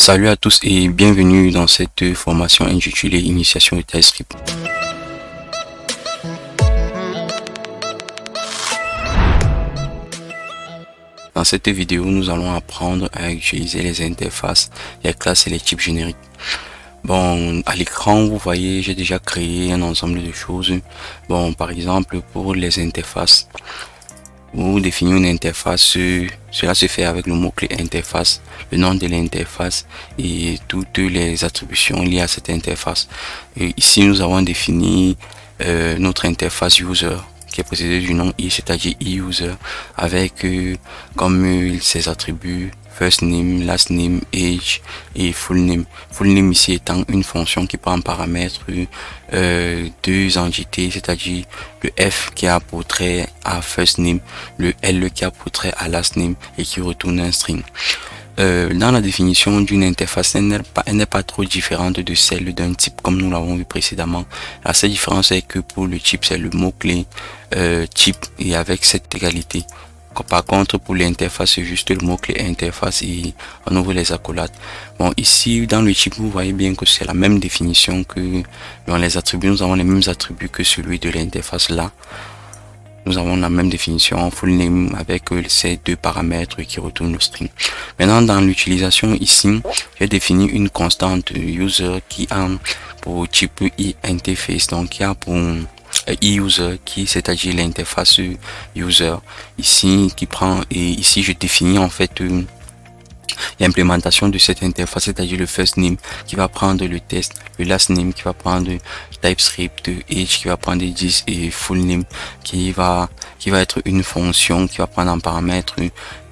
Salut à tous et bienvenue dans cette formation intitulée Initiation au TypeScript. Dans cette vidéo, nous allons apprendre à utiliser les interfaces, les classes et les types génériques. Bon, à l'écran, vous voyez, j'ai déjà créé un ensemble de choses. Bon, par exemple, pour les interfaces, vous définissez une interface, cela se fait avec le mot-clé interface, le nom de l'interface et toutes les attributions liées à cette interface. Et ici, nous avons défini notre interface user qui est précédée du nom i, c'est-à-dire e-user, avec comme ses attributs first name, last name, age et full name. Full name ici étant une fonction qui prend en paramètre deux entités, c'est-à-dire le f qui a pour trait à first name, le l qui a pour trait à last name et qui retourne un string. Dans la définition d'une interface, elle n'est pas trop différente de celle d'un type comme nous l'avons vu précédemment. La seule différence est que pour le type, c'est le mot-clé type et avec cette égalité. Par contre, pour l'interface, c'est juste le mot-clé interface et on ouvre les accolades. Bon, ici, dans le type, vous voyez bien que c'est la même définition que dans les attributs. Nous avons les mêmes attributs que celui de l'interface là. Nous avons la même définition full name avec ces deux paramètres qui retournent le string. Maintenant, dans l'utilisation ici, j'ai défini une constante user qui a pour type interface, donc qui a pour e-user qui c'est-à-dire l'interface user ici qui prend, et ici je définis en fait l'implémentation de cette interface, c'est-à-dire le first name qui va prendre le test, le last name qui va prendre TypeScript, age qui va prendre 10 et full name qui va être une fonction qui va prendre en paramètre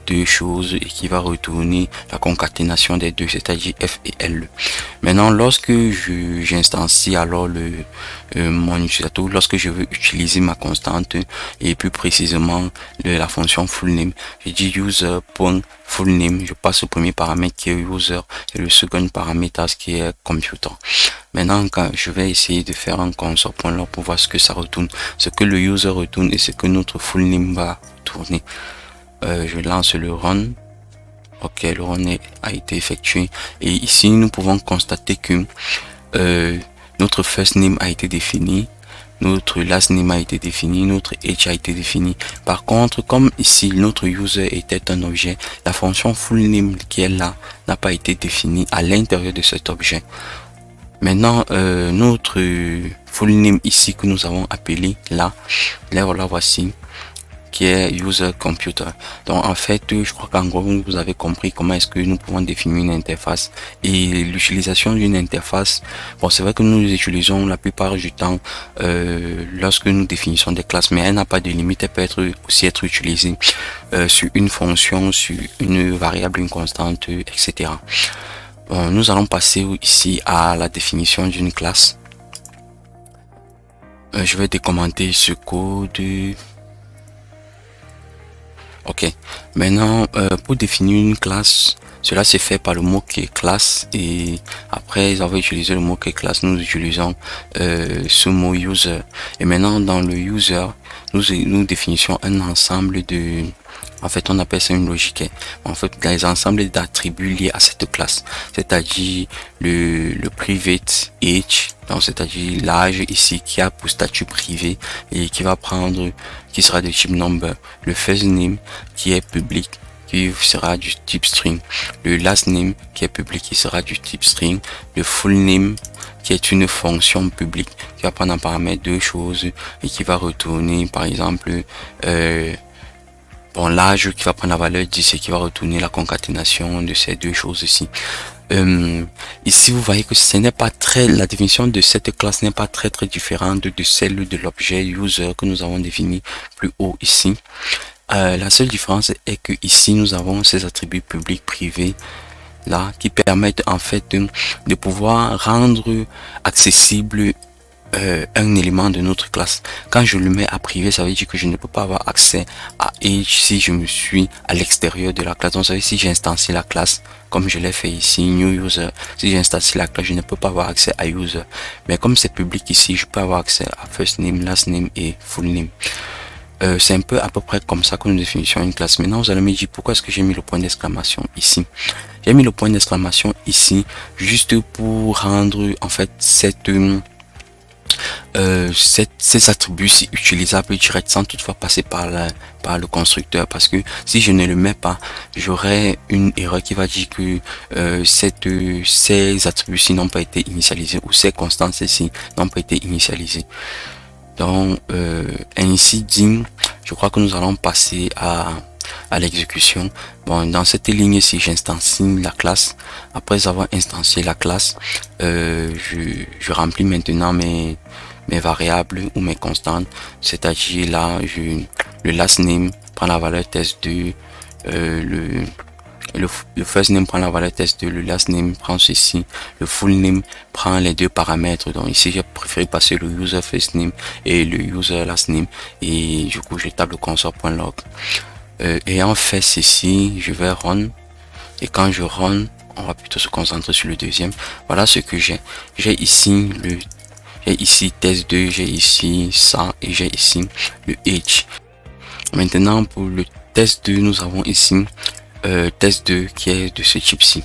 deux choses et qui va retourner la concaténation des deux, c'est-à-dire f et l. Maintenant, lorsque j'instancie alors mon utilisateur, lorsque je veux utiliser ma constante et plus précisément la fonction full name, je dis user.fullName, je passe au premier paramètre qui est user et le second paramètre qui est computer. Maintenant, quand je vais essayer de faire un console.log pour voir ce que ça retourne, ce que le user retourne et ce que notre full name va tourner. Je lance le run. Ok, le run a été effectué et ici nous pouvons constater que notre first name a été défini, notre last name a été défini, notre age a été défini. Par contre, comme ici notre user était un objet, la fonction full name qui est là n'a pas été définie à l'intérieur de cet objet. Maintenant, notre full name ici que nous avons appelé là, la voici, qui est user computer. Donc en fait, je crois qu'en gros vous avez compris comment est-ce que nous pouvons définir une interface et l'utilisation d'une interface. Bon, c'est vrai que nous utilisons la plupart du temps lorsque nous définissons des classes, mais elle n'a pas de limite. Elle peut aussi être utilisée sur une fonction, sur une variable, une constante, etc. Bon, nous allons passer ici à la définition d'une classe. Je vais décommenter ce code. Ok, maintenant pour définir une classe, cela se fait par le mot-clé classe et après avoir utilisé le mot-clé classe, nous utilisons ce mot user. Et maintenant dans le user, nous définissons un ensemble de, en fait on appelle ça une logique, en fait des ensembles d'attributs liés à cette classe, c'est-à-dire le private age, donc c'est-à-dire l'âge ici qui a pour statut privé et qui va prendre, qui sera de type number, le first name qui est public qui sera du type string, le last name qui est public qui sera du type string, le full name qui est une fonction publique qui va prendre en paramètre deux choses et qui va retourner par exemple bon, l'âge qui va prendre la valeur 10 et qui va retourner la concaténation de ces deux choses ici. Ici vous voyez que ce n'est pas très, la définition de cette classe n'est pas très différente de celle de l'objet user que nous avons défini plus haut ici. La seule différence est que ici nous avons ces attributs publics, privés là qui permettent en fait de pouvoir rendre accessible un élément de notre classe. Quand je le mets à privé, ça veut dire que je ne peux pas avoir accès à age si je me suis à l'extérieur de la classe. Donc ça veut dire si j'instancie la classe comme je l'ai fait ici, new user, si j'instancie la classe, je ne peux pas avoir accès à user. Mais comme c'est public ici, je peux avoir accès à first name, last name et full name. C'est un peu à peu près comme ça que nous définissons une classe. Maintenant, vous allez me dire pourquoi est-ce que j'ai mis le point d'exclamation ici. J'ai mis le point d'exclamation ici juste pour rendre en fait ces attributs utilisables direct sans toutefois passer par le constructeur, parce que si je ne le mets pas, j'aurai une erreur qui va dire que ces attributs-ci n'ont pas été initialisés ou ces constances-ci n'ont pas été initialisées. Donc ainsi dit, je crois que nous allons passer à l'exécution. Bon, dans cette ligne-ci, j'instancie la classe. Après avoir instancié la classe, je remplis maintenant mes variables ou mes constantes. C'est-à-dire là, le last name prend la valeur test2, le first name prend la valeur test2, le last name prend ceci, le full name prend les deux paramètres. Donc ici, j'ai préféré passer le user first name et le user last name. Et du coup, je tape le console.log. Ayant fait ceci, je vais run. Et quand je run, on va plutôt se concentrer sur le deuxième. Voilà ce que j'ai. J'ai ici test2, j'ai ici ça et j'ai ici le h. Maintenant pour le test2, nous avons ici test2 qui est de ce type-ci.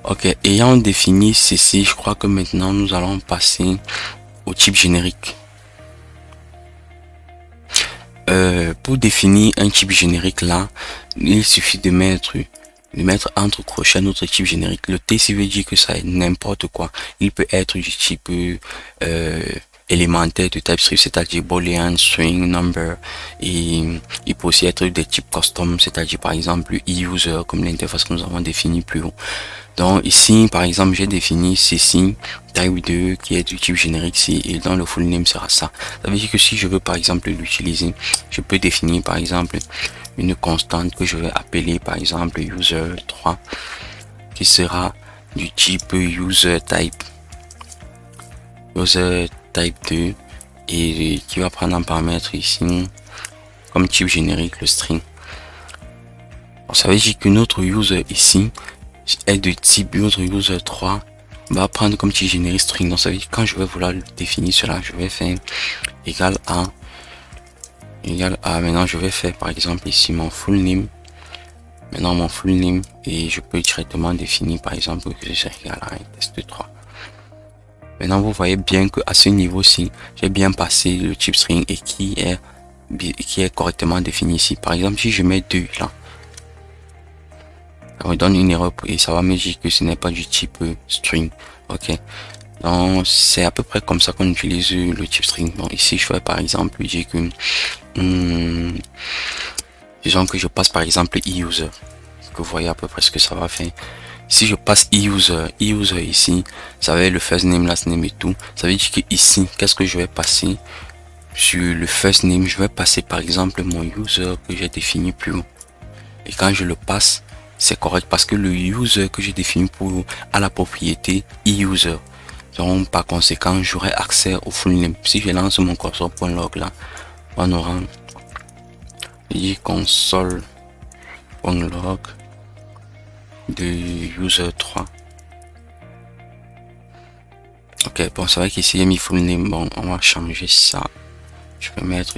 Ok, ayant défini ceci, je crois que maintenant nous allons passer au type générique. Pour définir un type générique là, il suffit de mettre entre crochets notre type générique. Le T, ça veut dire que ça est n'importe quoi. Il peut être du type élémentaire de TypeScript, c'est-à-dire boolean, string, number, et il peut aussi être des types custom, c'est-à-dire par exemple user, comme l'interface que nous avons définie plus haut. Donc ici, par exemple, j'ai défini ceci, type2, qui est du type générique ici, et dans le full name sera ça. Ça veut dire que si je veux par exemple l'utiliser, je peux définir par exemple une constante que je vais appeler par exemple user3, qui sera du type user type 2, et qui va prendre un paramètre ici comme type générique le string. Alors, ça veut dire que notre user ici est de type notre user3 va prendre comme type générique string. Donc ça veut dire que quand je vais vouloir définir cela, je vais faire égal à maintenant je vais faire par exemple ici mon full name. Maintenant mon full name, et je peux directement définir par exemple que c'est égal à test3. Maintenant vous voyez bien que à ce niveau-ci, j'ai bien passé le type string et qui est correctement défini ici. Par exemple, si je mets 2 là, ça me donne une erreur et ça va me dire que ce n'est pas du type string. Ok, donc c'est à peu près comme ça qu'on utilise le type string. Bon, ici je vais par exemple dire que disons que je passe par exemple user, que vous voyez à peu près ce que ça va faire. Si je passe user ici, ça va être le first name, last name et tout. Ça veut dire que ici, qu'est-ce que je vais passer sur le first name? Je vais passer par exemple mon user que j'ai défini plus haut. Et quand je le passe, c'est correct parce que le user que j'ai défini pour à la propriété user. Donc par conséquent, j'aurai accès au full name. Si je lance mon console.log là, on aura console.log de user3. Ok, bon, c'est vrai qu'ici j'ai mis full name. Bon, on va changer ça. Je vais mettre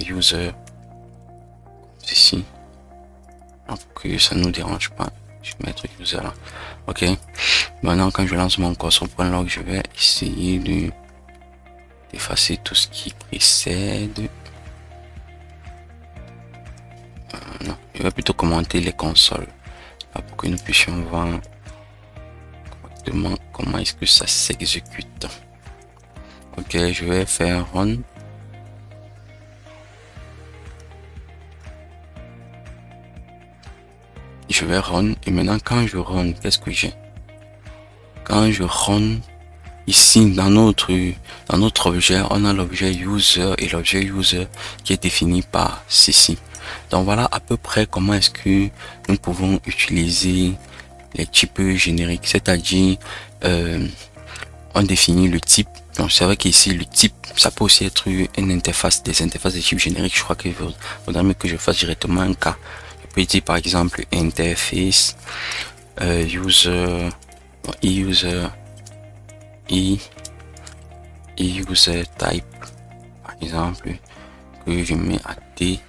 user ici pour que ça nous dérange pas. Je vais mettre user là. Ok, maintenant quand je lance mon console.log, je vais essayer d'effacer tout ce qui précède. Non, je vais plutôt commenter les consoles pour que nous puissions voir correctement comment est-ce que ça s'exécute. Ok, je vais faire run. Je vais run et maintenant quand je run, qu'est-ce que j'ai? Quand je run ici dans notre objet, on a l'objet user et l'objet user qui est défini par ceci. Donc voilà à peu près comment est-ce que nous pouvons utiliser les types génériques, c'est-à-dire on définit le type. Donc c'est vrai qu'ici le type, ça peut aussi être une interface, des interfaces de type générique. Je crois qu'il faudrait mieux que je fasse directement un cas. Je peux dire par exemple interface user user type par exemple, que je mets à T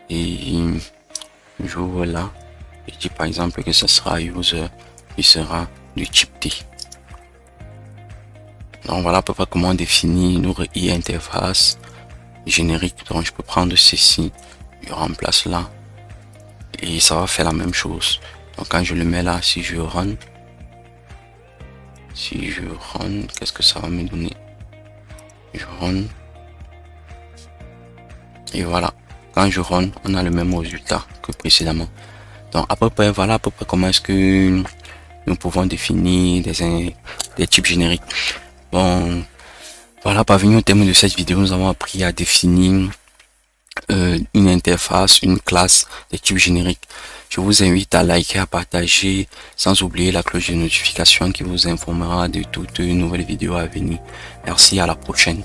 et j'ouvre là. Je dis par exemple que ce sera user, il sera du type T. Donc voilà à peu près comment on définit notre interface générique. Donc je peux prendre ceci, je remplace là et ça va faire la même chose. Donc quand je le mets là, si je run, qu'est-ce que ça va me donner? Je run et voilà, quand je run, on a le même résultat que précédemment. Donc à peu près, voilà à peu près comment est-ce que nous pouvons définir des types génériques. Bon, voilà, parvenu au terme de cette vidéo, nous avons appris à définir une interface, une classe, des types génériques. Je vous invite à liker, à partager, sans oublier la cloche de notification qui vous informera de toutes nouvelles vidéos à venir. Merci, à la prochaine.